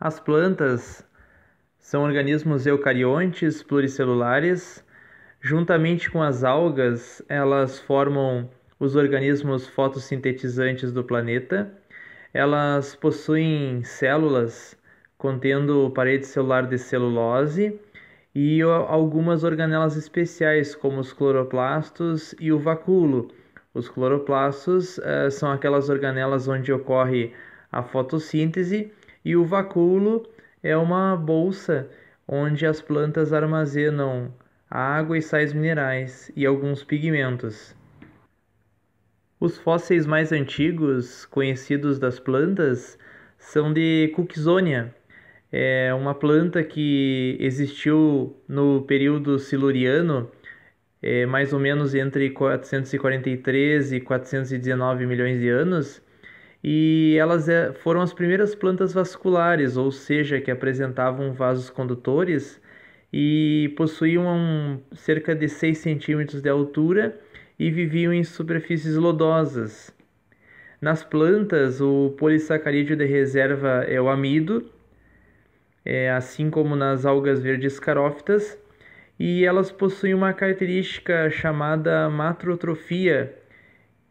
As plantas são organismos eucariontes pluricelulares. Juntamente com as algas, elas formam os organismos fotossintetizantes do planeta. Elas possuem células contendo parede celular de celulose e algumas organelas especiais, como os cloroplastos e o vacúolo. Os cloroplastos são aquelas organelas onde ocorre a fotossíntese, e o vacúolo é uma bolsa onde as plantas armazenam água e sais minerais e alguns pigmentos. Os fósseis mais antigos conhecidos das plantas são de Cooksonia. É uma planta que existiu no período siluriano, mais ou menos entre 443 e 419 milhões de anos, e elas foram as primeiras plantas vasculares, ou seja, que apresentavam vasos condutores e possuíam cerca de 6 centímetros de altura e viviam em superfícies lodosas. Nas plantas, o polissacarídeo de reserva é o amido, assim como nas algas verdes escarófitas, e elas possuem uma característica chamada matrotrofia,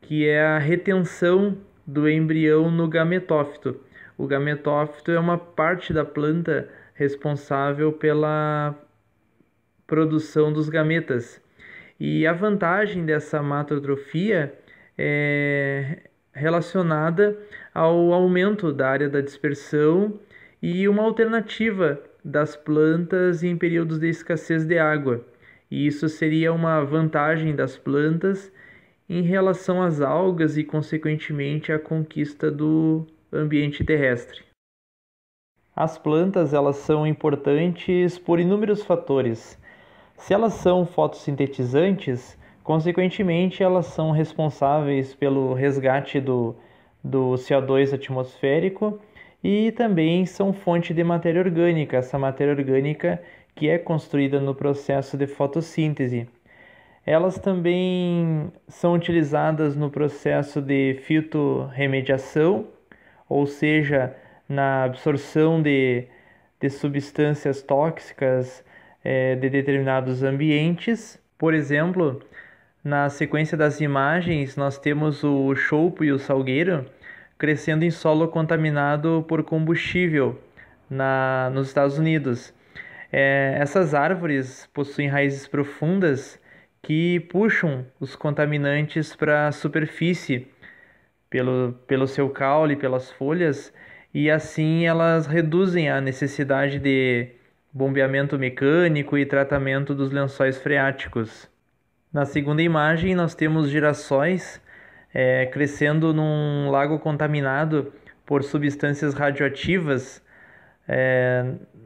que é a retenção do embrião no gametófito. O gametófito é uma parte da planta responsável pela produção dos gametas. E a vantagem dessa matrotrofia é relacionada ao aumento da área da dispersão e uma alternativa das plantas em períodos de escassez de água. E isso seria uma vantagem das plantas em relação às algas e, consequentemente, à conquista do ambiente terrestre. As plantas, elas são importantes por inúmeros fatores. Se elas são fotossintetizantes, consequentemente, elas são responsáveis pelo resgate do CO2 atmosférico e também são fonte de matéria orgânica, essa matéria orgânica que é construída no processo de fotossíntese. Elas também são utilizadas no processo de fitorremediação, ou seja, na absorção de substâncias tóxicas de determinados ambientes. Por exemplo, na sequência das imagens, nós temos o choupo e o salgueiro crescendo em solo contaminado por combustível nos Estados Unidos. Essas árvores possuem raízes profundas que puxam os contaminantes para a superfície pelo seu caule, pelas folhas, e assim elas reduzem a necessidade de bombeamento mecânico e tratamento dos lençóis freáticos. Na segunda imagem, nós temos girassóis crescendo num lago contaminado por substâncias radioativas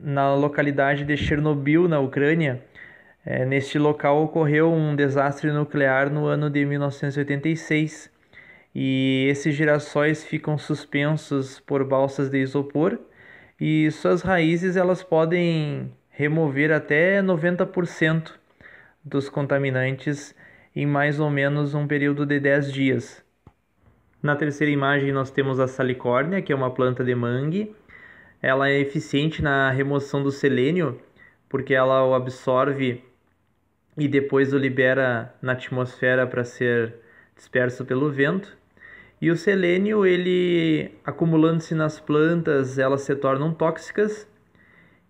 na localidade de Chernobyl, na Ucrânia. Neste local ocorreu um desastre nuclear no ano de 1986 e esses girassóis ficam suspensos por balsas de isopor e suas raízes elas podem remover até 90% dos contaminantes em mais ou menos um período de 10 dias. Na terceira imagem nós temos a salicórnia, que é uma planta de mangue. Ela é eficiente na remoção do selênio, porque ela o absorve e depois o libera na atmosfera para ser disperso pelo vento. E o selênio, ele acumulando-se nas plantas, elas se tornam tóxicas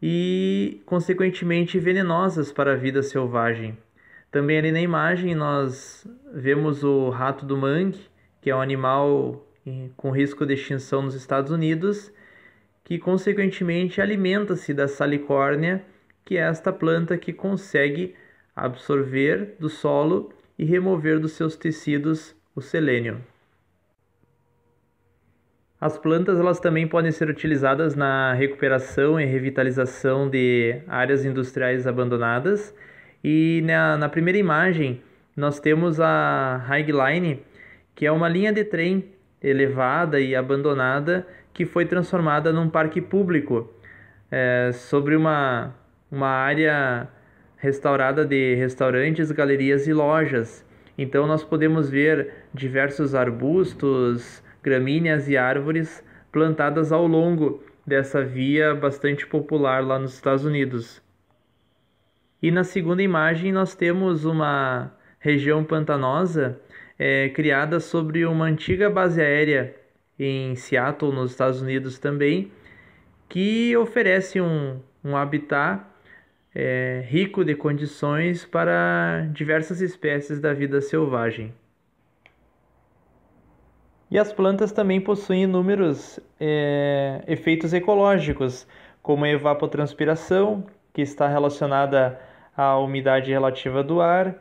e, consequentemente, venenosas para a vida selvagem. Também ali na imagem nós vemos o rato do mangue, que é um animal com risco de extinção nos Estados Unidos, que consequentemente alimenta-se da salicórnia, que é esta planta que consegue absorver do solo e remover dos seus tecidos o selênio. As plantas elas também podem ser utilizadas na recuperação e revitalização de áreas industriais abandonadas. E na primeira imagem nós temos a Haigline, que é uma linha de trem elevada e abandonada que foi transformada num parque público sobre uma área restaurada de restaurantes, galerias e lojas. Então nós podemos ver diversos arbustos, gramíneas e árvores plantadas ao longo dessa via bastante popular lá nos Estados Unidos. E na segunda imagem nós temos uma região pantanosa criada sobre uma antiga base aérea em Seattle, nos Estados Unidos também, que oferece um habitat rico de condições para diversas espécies da vida selvagem. E as plantas também possuem inúmeros efeitos ecológicos, como a evapotranspiração, que está relacionada à umidade relativa do ar,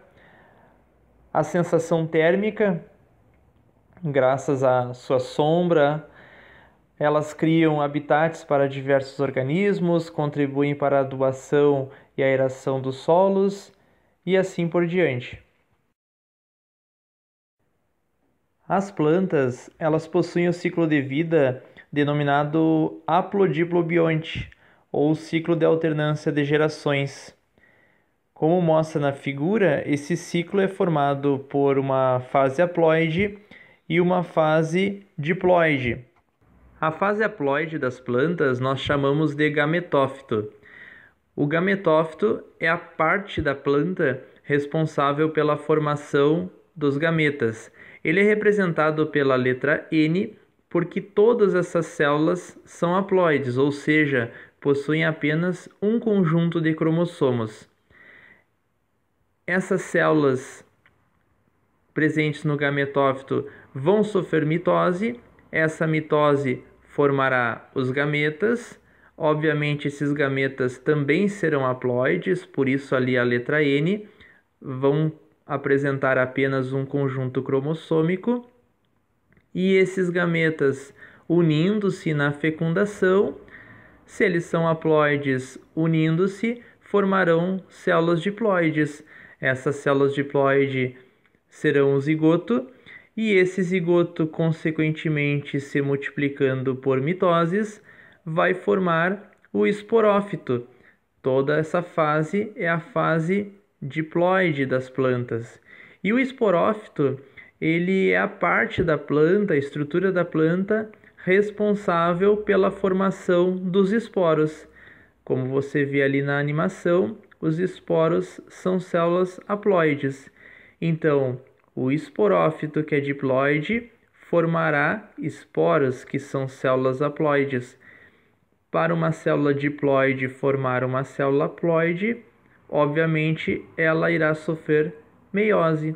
a sensação térmica, graças à sua sombra. Elas criam habitats para diversos organismos, contribuem para a adubação e aeração dos solos e assim por diante. As plantas, elas possuem o ciclo de vida denominado haplodiplobionte, ou ciclo de alternância de gerações. Como mostra na figura, esse ciclo é formado por uma fase haploide e uma fase diploide. A fase haploide das plantas nós chamamos de gametófito. O gametófito é a parte da planta responsável pela formação dos gametas. Ele é representado pela letra N porque todas essas células são haploides, ou seja, possuem apenas um conjunto de cromossomos. Essas células presentes no gametófito vão sofrer mitose. Essa mitose formará os gametas. Obviamente, esses gametas também serão haploides, por isso ali a letra N, vão apresentar apenas um conjunto cromossômico. E esses gametas, unindo-se na fecundação, se eles são haploides, unindo-se, formarão células diploides. Essas células diploides serão o zigoto, e esse zigoto, consequentemente, se multiplicando por mitoses, vai formar o esporófito. Toda essa fase é a fase diploide das plantas. E o esporófito, ele é a parte da planta, a estrutura da planta, responsável pela formação dos esporos. Como você vê ali na animação, os esporos são células haploides. Então, o esporófito, que é diploide, formará esporos, que são células haploides. Para uma célula diploide formar uma célula haploide, obviamente ela irá sofrer meiose.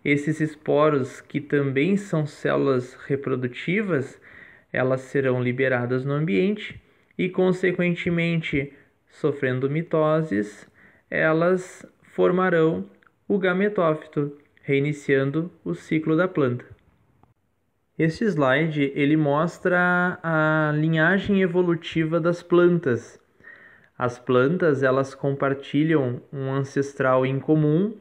Esses esporos, que também são células reprodutivas, elas serão liberadas no ambiente e, consequentemente, sofrendo mitoses, elas formarão o gametófito, reiniciando o ciclo da planta. Este slide ele mostra a linhagem evolutiva das plantas. As plantas elas compartilham um ancestral em comum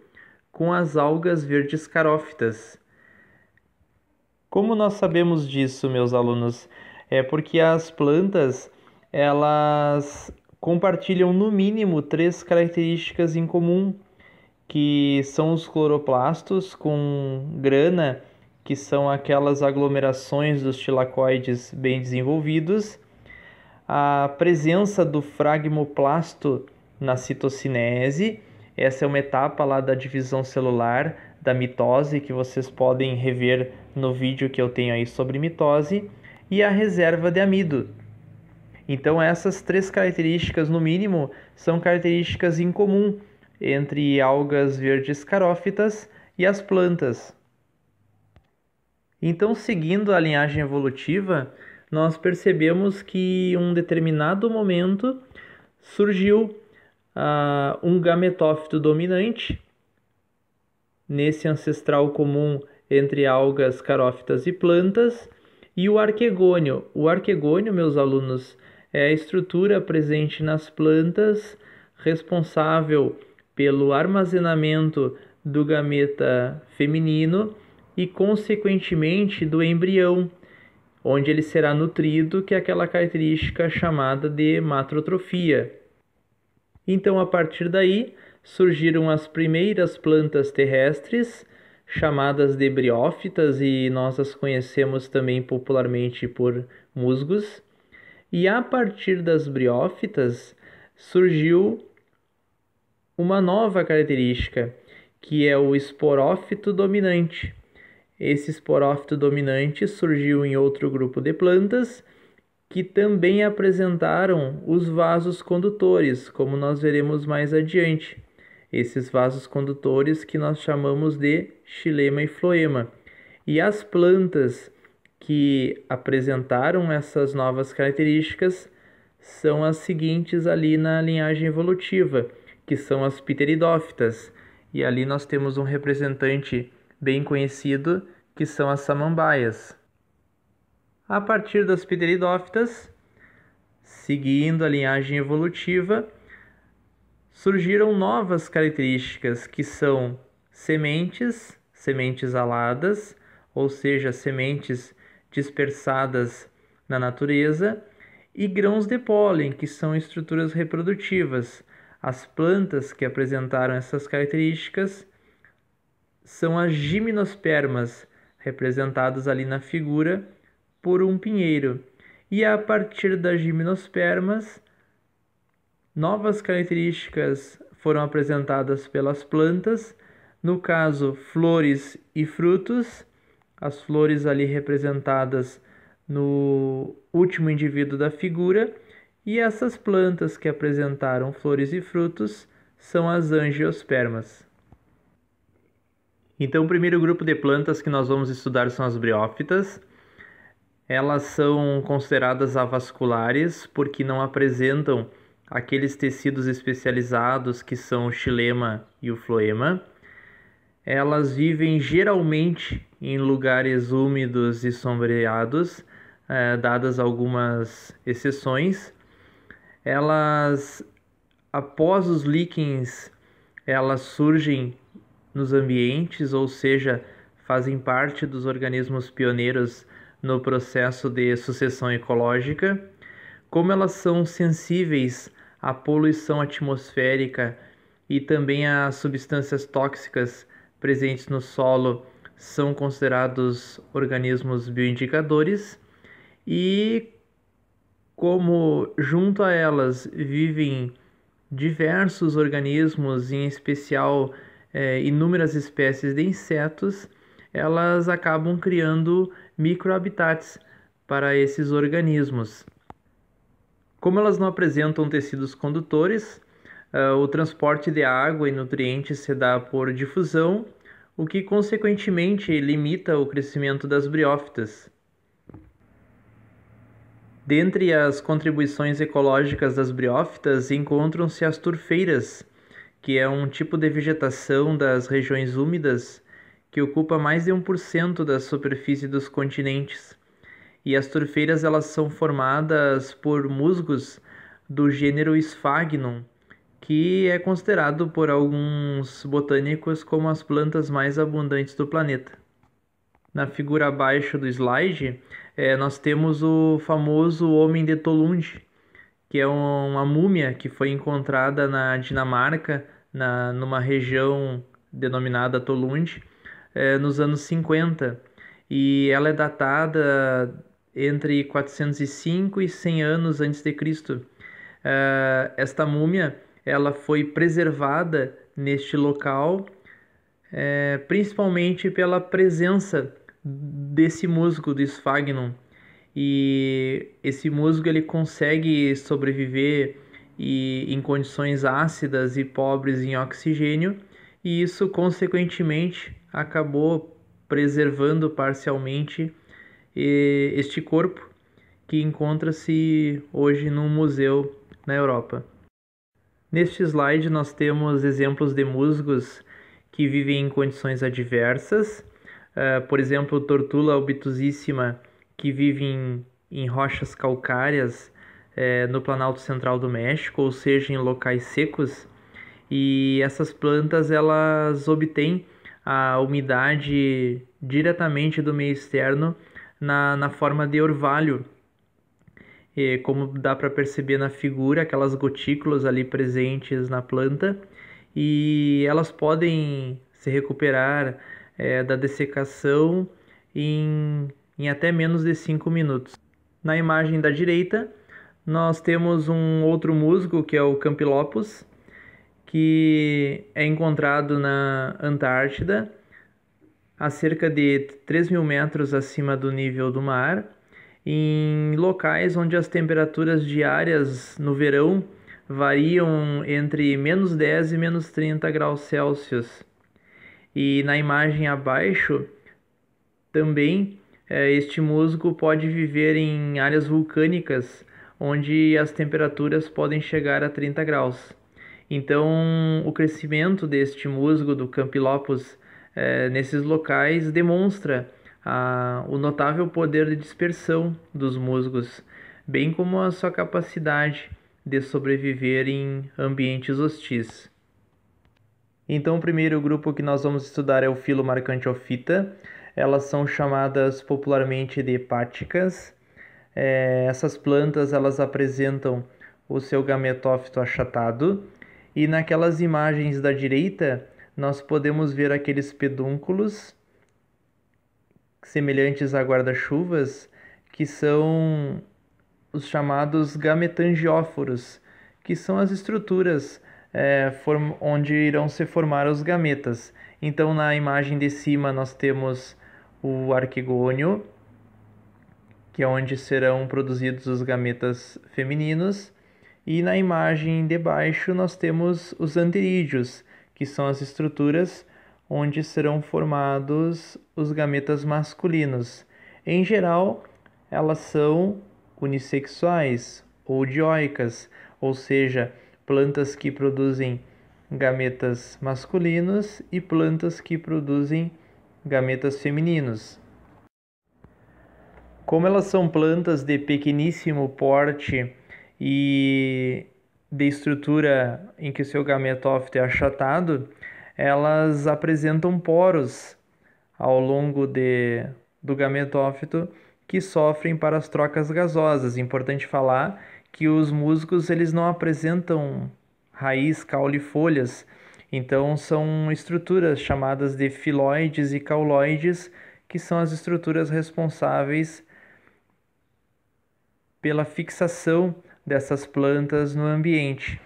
com as algas verdes carófitas. Como nós sabemos disso, meus alunos? É porque as plantas elas compartilham no mínimo 3 características em comum, que são os cloroplastos com grana, que são aquelas aglomerações dos tilacoides bem desenvolvidos, a presença do fragmoplasto na citocinese. Essa é uma etapa lá da divisão celular, da mitose, que vocês podem rever no vídeo que eu tenho aí sobre mitose, e a reserva de amido. Então essas 3 características, no mínimo, são características em comum entre algas verdes carófitas e as plantas. Então, seguindo a linhagem evolutiva, nós percebemos que em um determinado momento surgiu um gametófito dominante nesse ancestral comum entre algas carófitas e plantas, e o arquegônio. O arquegônio, meus alunos, é a estrutura presente nas plantas responsável pelo armazenamento do gameta feminino e, consequentemente, do embrião, onde ele será nutrido, que é aquela característica chamada de hematrofia. Então, a partir daí, surgiram as primeiras plantas terrestres, chamadas de briófitas, e nós as conhecemos também popularmente por musgos. E a partir das briófitas surgiu uma nova característica, que é o esporófito dominante. Esse esporófito dominante surgiu em outro grupo de plantas que também apresentaram os vasos condutores, como nós veremos mais adiante. Esses vasos condutores que nós chamamos de xilema e floema. E as plantas que apresentaram essas novas características são as seguintes ali na linhagem evolutiva, que são as pteridófitas. E ali nós temos um representante bem conhecido, que são as samambaias. A partir das pteridófitas, seguindo a linhagem evolutiva, surgiram novas características, que são sementes aladas, ou seja, sementes dispersadas na natureza, e grãos de pólen, que são estruturas reprodutivas. As plantas que apresentaram essas características são as gimnospermas, representadas ali na figura por um pinheiro. E a partir das gimnospermas, novas características foram apresentadas pelas plantas, no caso, flores e frutos, as flores ali representadas no último indivíduo da figura, e essas plantas que apresentaram flores e frutos são as angiospermas. Então, o primeiro grupo de plantas que nós vamos estudar são as briófitas. Elas são consideradas avasculares porque não apresentam aqueles tecidos especializados que são o xilema e o floema. Elas vivem geralmente em lugares úmidos e sombreados, dadas algumas exceções. Elas, após os líquens, elas surgem nos ambientes, ou seja, fazem parte dos organismos pioneiros no processo de sucessão ecológica. Como elas são sensíveis à poluição atmosférica e também a substâncias tóxicas presentes no solo, são considerados organismos bioindicadores. E como junto a elas vivem diversos organismos, em especial inúmeras espécies de insetos, elas acabam criando microhabitats para esses organismos. Como elas não apresentam tecidos condutores, o transporte de água e nutrientes se dá por difusão, o que consequentemente limita o crescimento das briófitas. Dentre as contribuições ecológicas das briófitas encontram-se as turfeiras, que é um tipo de vegetação das regiões úmidas que ocupa mais de 1% da superfície dos continentes. E as turfeiras elas são formadas por musgos do gênero Sphagnum, que é considerado por alguns botânicos como as plantas mais abundantes do planeta. Na figura abaixo do slide, nós temos o famoso Homem de Tolund, que é uma múmia que foi encontrada na Dinamarca, numa região denominada Tolund, nos anos 50. E ela é datada entre 405 e 100 anos antes de Cristo. Esta múmia ela foi preservada neste local, principalmente pela presença desse musgo do Sphagnum. E esse musgo ele consegue sobreviver em condições ácidas e pobres em oxigênio, e isso consequentemente acabou preservando parcialmente este corpo, que encontra-se hoje num museu na Europa. Neste slide nós temos exemplos de musgos que vivem em condições adversas, por exemplo, Tortula obtusíssima, que vive em rochas calcárias no Planalto Central do México, ou seja, em locais secos, e essas plantas elas obtêm a umidade diretamente do meio externo na forma de orvalho. E como dá para perceber na figura, aquelas gotículas ali presentes na planta, e elas podem se recuperar da dessecação em até menos de 5 minutos. Na imagem da direita, nós temos um outro musgo, que é o Campylopus, que é encontrado na Antártida, a cerca de 3.000 metros acima do nível do mar, em locais onde as temperaturas diárias no verão variam entre -10 e -30 graus Celsius. E na imagem abaixo, também, este musgo pode viver em áreas vulcânicas, onde as temperaturas podem chegar a 30 graus. Então, o crescimento deste musgo, do Campylopus, nesses locais demonstra o notável poder de dispersão dos musgos, bem como a sua capacidade de sobreviver em ambientes hostis. Então, o primeiro grupo que nós vamos estudar é o filo Marchantiophyta. Elas são chamadas popularmente de hepáticas. Essas plantas elas apresentam o seu gametófito achatado, e naquelas imagens da direita nós podemos ver aqueles pedúnculos semelhantes a guarda-chuvas, que são os chamados gametangióforos, que são as estruturas onde irão se formar os gametas. Então, na imagem de cima nós temos o arquegônio, que é onde serão produzidos os gametas femininos, e na imagem de baixo nós temos os anterídeos, que são as estruturas onde serão formados os gametas masculinos. Em geral, elas são unissexuais ou dioicas, ou seja, plantas que produzem gametas masculinos e plantas que produzem gametas femininos. Como elas são plantas de pequeníssimo porte e de estrutura em que o seu gametófito é achatado, elas apresentam poros ao longo do gametófito que sofrem para as trocas gasosas. Importante falar que os musgos eles não apresentam raiz, caule e folhas, então são estruturas chamadas de filóides e cauloides, que são as estruturas responsáveis pela fixação dessas plantas no ambiente.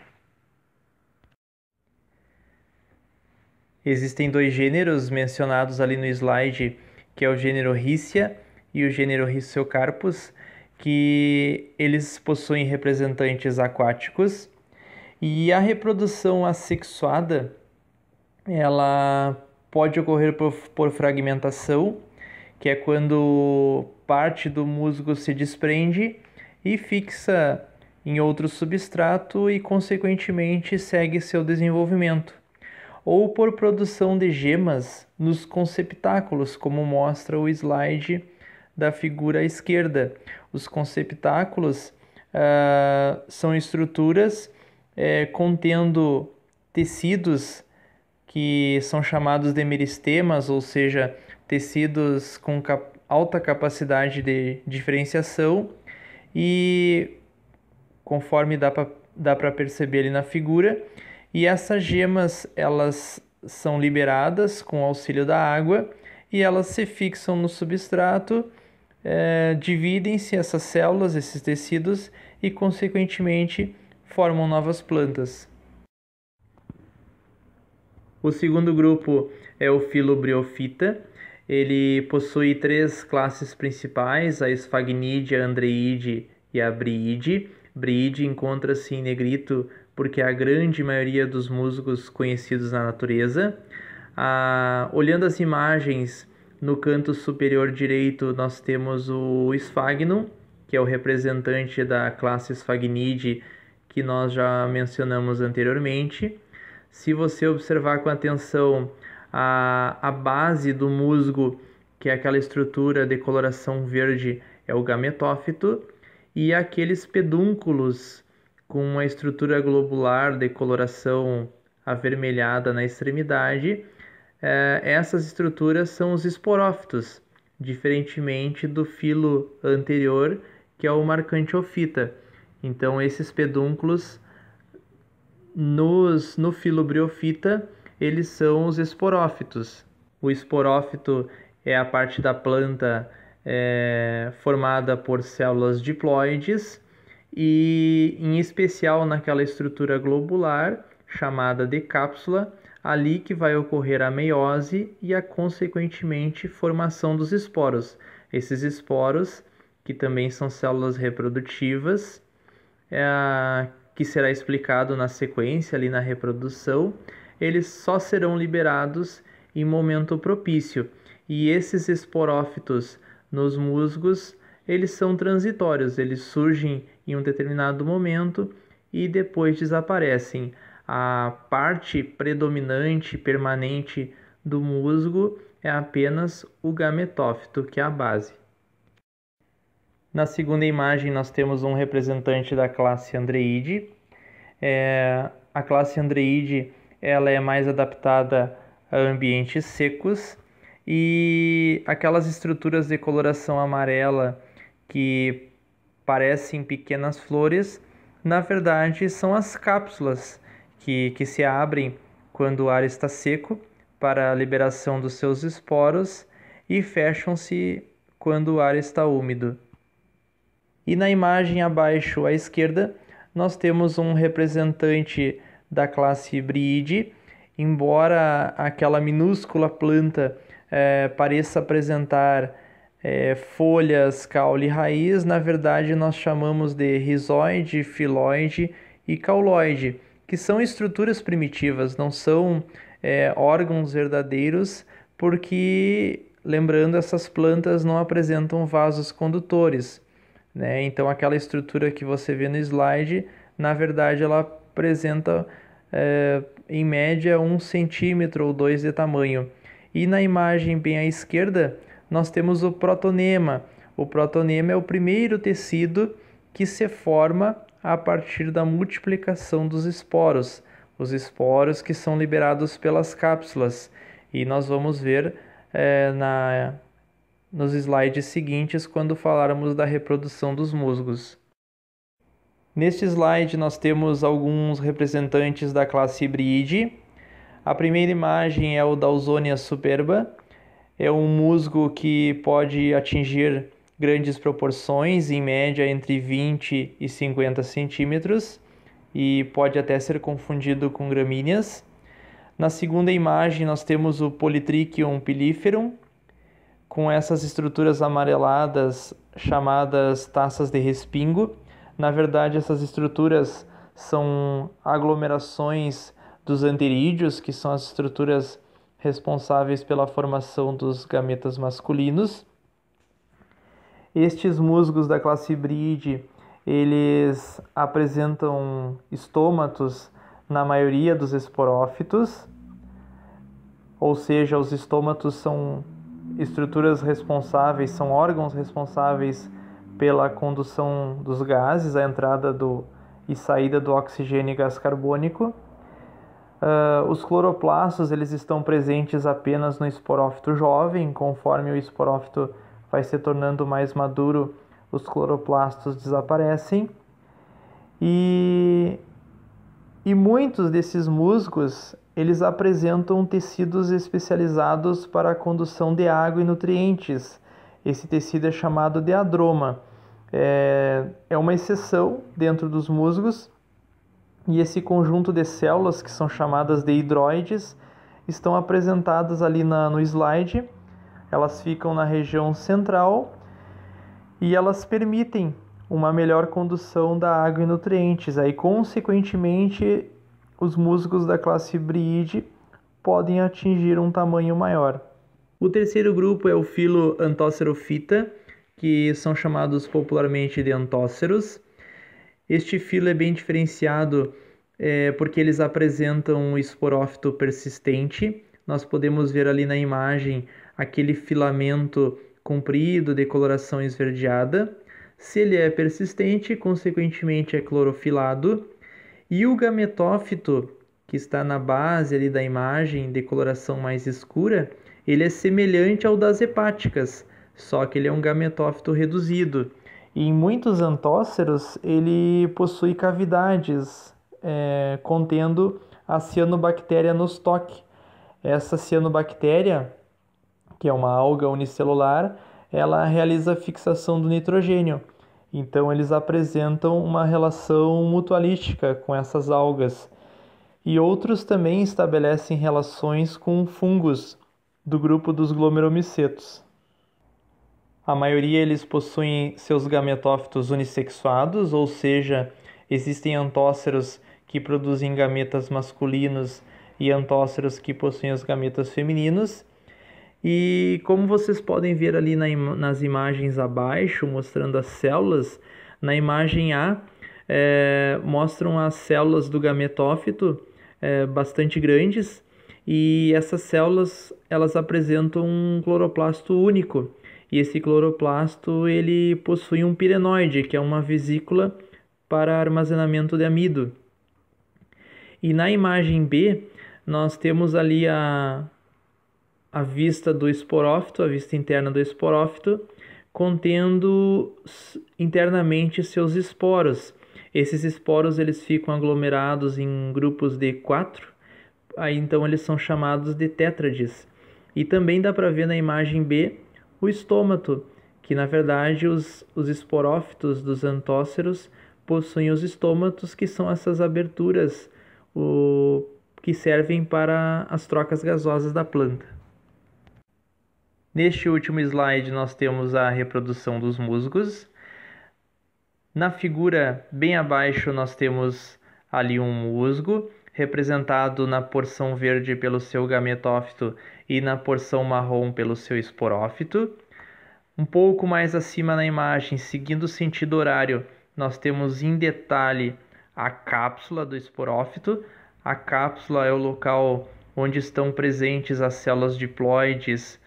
Existem dois gêneros mencionados ali no slide, que é o gênero Riccia e o gênero Rhizocarpus, que eles possuem representantes aquáticos, e a reprodução assexuada ela pode ocorrer por fragmentação, que é quando parte do musgo se desprende e fixa em outro substrato e, consequentemente, segue seu desenvolvimento, ou por produção de gemas nos conceptáculos, como mostra o slide da figura à esquerda. Os conceptáculos são estruturas contendo tecidos que são chamados de meristemas, ou seja, tecidos com alta capacidade de diferenciação, e conforme dá para perceber ali na figura, e essas gemas elas são liberadas com o auxílio da água e elas se fixam no substrato, dividem-se essas células, esses tecidos, e consequentemente formam novas plantas. O segundo grupo é o filo Bryophyta. Ele possui 3 classes principais, a Sphagnidia, a Andreide e a Bryide. Bryide encontra-se em negrito porque é a grande maioria dos musgos conhecidos na natureza. Olhando as imagens, no canto superior direito nós temos o Sphagnum, que é o representante da classe Sphagnidae, que nós já mencionamos anteriormente. Se você observar com atenção a base do musgo, que é aquela estrutura de coloração verde, é o gametófito, e aqueles pedúnculos com uma estrutura globular de coloração avermelhada na extremidade, essas estruturas são os esporófitos, diferentemente do filo anterior, que é o Marchantiophyta. Então, esses pedúnculos no filo Bryophyta, eles são os esporófitos. O esporófito é a parte da planta formada por células diploides, e em especial naquela estrutura globular chamada de cápsula, ali que vai ocorrer a meiose e a consequentemente formação dos esporos. Esses esporos, que também são células reprodutivas, que será explicado na sequência ali na reprodução, eles só serão liberados em momento propício. E esses esporófitos nos musgos, eles são transitórios, eles surgem em um determinado momento e depois desaparecem. A parte predominante, permanente do musgo é apenas o gametófito, que é a base. Na segunda imagem, nós temos um representante da classe Andreide. A classe Andreide ela é mais adaptada a ambientes secos e aquelas estruturas de coloração amarela que parecem pequenas flores, na verdade são as cápsulas que se abrem quando o ar está seco para a liberação dos seus esporos e fecham-se quando o ar está úmido. E na imagem abaixo à esquerda, nós temos um representante da classe Briide. Embora aquela minúscula planta pareça apresentar folhas, caule e raiz, na verdade nós chamamos de rizoide, filoide e cauloide, que são estruturas primitivas, não são órgãos verdadeiros, porque, lembrando, essas plantas não apresentam vasos condutores. Então aquela estrutura que você vê no slide, na verdade ela apresenta em média 1 centímetro ou 2 de tamanho. E na imagem bem à esquerda nós temos o protonema. O protonema é o primeiro tecido que se forma a partir da multiplicação dos esporos. Os esporos que são liberados pelas cápsulas. E nós vamos ver nos slides seguintes quando falarmos da reprodução dos musgos. Neste slide nós temos alguns representantes da classe Briide. A primeira imagem é o Dawsonia superba. É um musgo que pode atingir grandes proporções, em média entre 20 e 50 centímetros, e pode até ser confundido com gramíneas. Na segunda imagem nós temos o Polytrichium pileaferum, com essas estruturas amareladas chamadas taças de respingo. Na verdade, essas estruturas são aglomerações dos anterídeos, que são as estruturas responsáveis pela formação dos gametas masculinos. Estes musgos da classe Briide, eles apresentam estômatos na maioria dos esporófitos, ou seja, os estômatos são estruturas responsáveis, são órgãos responsáveis pela condução dos gases, a entrada e saída do oxigênio e gás carbônico. Os cloroplastos eles estão presentes apenas no esporófito jovem. Conforme o esporófito vai se tornando mais maduro, os cloroplastos desaparecem. E muitos desses musgos eles apresentam tecidos especializados para a condução de água e nutrientes. Esse tecido é chamado de adroma. É uma exceção dentro dos musgos, e esse conjunto de células, que são chamadas de hidroides, estão apresentadas ali no slide. Elas ficam na região central e elas permitem uma melhor condução da água e nutrientes. Aí, consequentemente, os musgos da classe Briide podem atingir um tamanho maior. O terceiro grupo é o filo Anthocerophyta, que são chamados popularmente de antóceros. Este filo é bem diferenciado porque eles apresentam um esporófito persistente. Nós podemos ver ali na imagem aquele filamento comprido de coloração esverdeada. Se ele é persistente, consequentemente é clorofilado. E o gametófito, que está na base ali da imagem de coloração mais escura, ele é semelhante ao das hepáticas, só que ele é um gametófito reduzido. E em muitos antóceros ele possui cavidades contendo a cianobactéria nostoc. Essa cianobactéria, que é uma alga unicelular, ela realiza a fixação do nitrogênio. Então eles apresentam uma relação mutualística com essas algas. E outros também estabelecem relações com fungos do grupo dos glomeromicetos. A maioria eles possuem seus gametófitos unissexuados, ou seja, existem antóceros que produzem gametas masculinos e antóceros que possuem os gametas femininos. E como vocês podem ver ali nas imagens abaixo, mostrando as células, na imagem A, mostram as células do gametófito bastante grandes, e essas células elas apresentam um cloroplasto único. E esse cloroplasto ele possui um pirenoide, que é uma vesícula para armazenamento de amido. E na imagem B, nós temos ali a vista do esporófito, a vista interna do esporófito, contendo internamente seus esporos. Esses esporos eles ficam aglomerados em grupos de 4, aí então eles são chamados de tétrades. E também dá para ver na imagem B o estômato, que na verdade os esporófitos dos antóceros possuem os estômatos, que são essas aberturas que servem para as trocas gasosas da planta. Neste último slide nós temos a reprodução dos musgos. Na figura bem abaixo nós temos ali um musgo, representado na porção verde pelo seu gametófito e na porção marrom pelo seu esporófito. Um pouco mais acima na imagem, seguindo o sentido horário, nós temos em detalhe a cápsula do esporófito. A cápsula é o local onde estão presentes as células diploides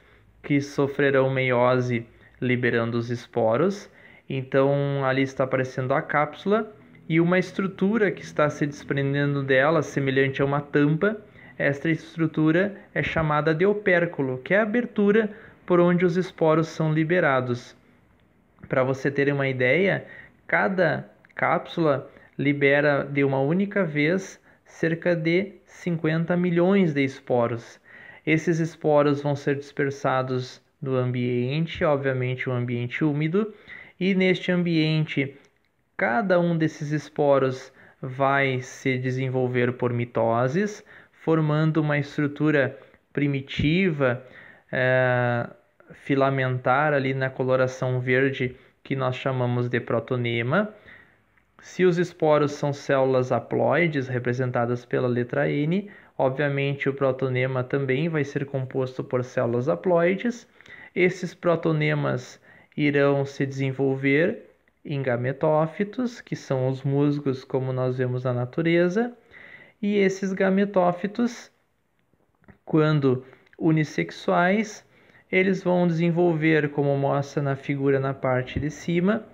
que sofrerão meiose, liberando os esporos. Então ali está aparecendo a cápsula e uma estrutura que está se desprendendo dela, semelhante a uma tampa. Esta estrutura é chamada de opérculo, que é a abertura por onde os esporos são liberados. Para você ter uma ideia, cada cápsula libera de uma única vez cerca de 50 milhões de esporos. Esses esporos vão ser dispersados no ambiente, obviamente o ambiente úmido, e neste ambiente cada um desses esporos vai se desenvolver por mitoses, formando uma estrutura primitiva, filamentar ali na coloração verde, que nós chamamos de protonema. Se os esporos são células haploides, representadas pela letra N, obviamente o protonema também vai ser composto por células haploides. Esses protonemas irão se desenvolver em gametófitos, que são os musgos como nós vemos na natureza, e esses gametófitos, quando unissexuais, eles vão desenvolver, como mostra na figura na parte de cima,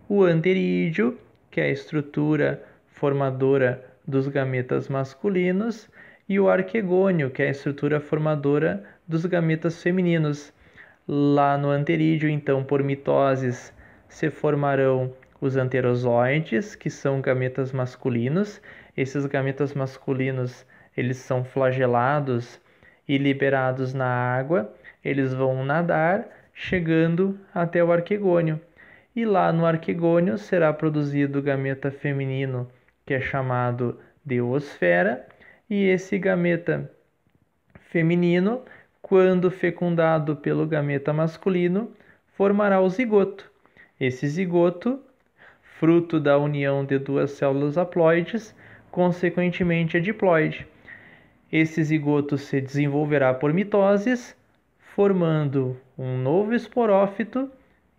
o anterídeo, que é a estrutura formadora dos gametas masculinos, e o arquegônio, que é a estrutura formadora dos gametas femininos. Lá no anterídeo, então, por mitoses, se formarão os anterozoides, que são gametas masculinos. Esses gametas masculinos, eles são flagelados e liberados na água. Eles vão nadar, chegando até o arquegônio. E lá no arquegônio será produzido o gameta feminino, que é chamado de oosfera, e esse gameta feminino, quando fecundado pelo gameta masculino, formará o zigoto. Esse zigoto, fruto da união de duas células haploides, consequentemente é diploide. Esse zigoto se desenvolverá por mitoses, formando um novo esporófito,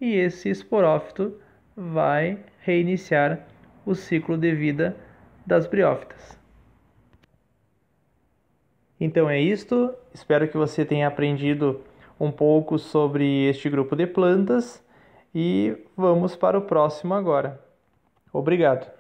e esse esporófito vai reiniciar o ciclo de vida das briófitas. Então é isto, espero que você tenha aprendido um pouco sobre este grupo de plantas e vamos para o próximo agora. Obrigado!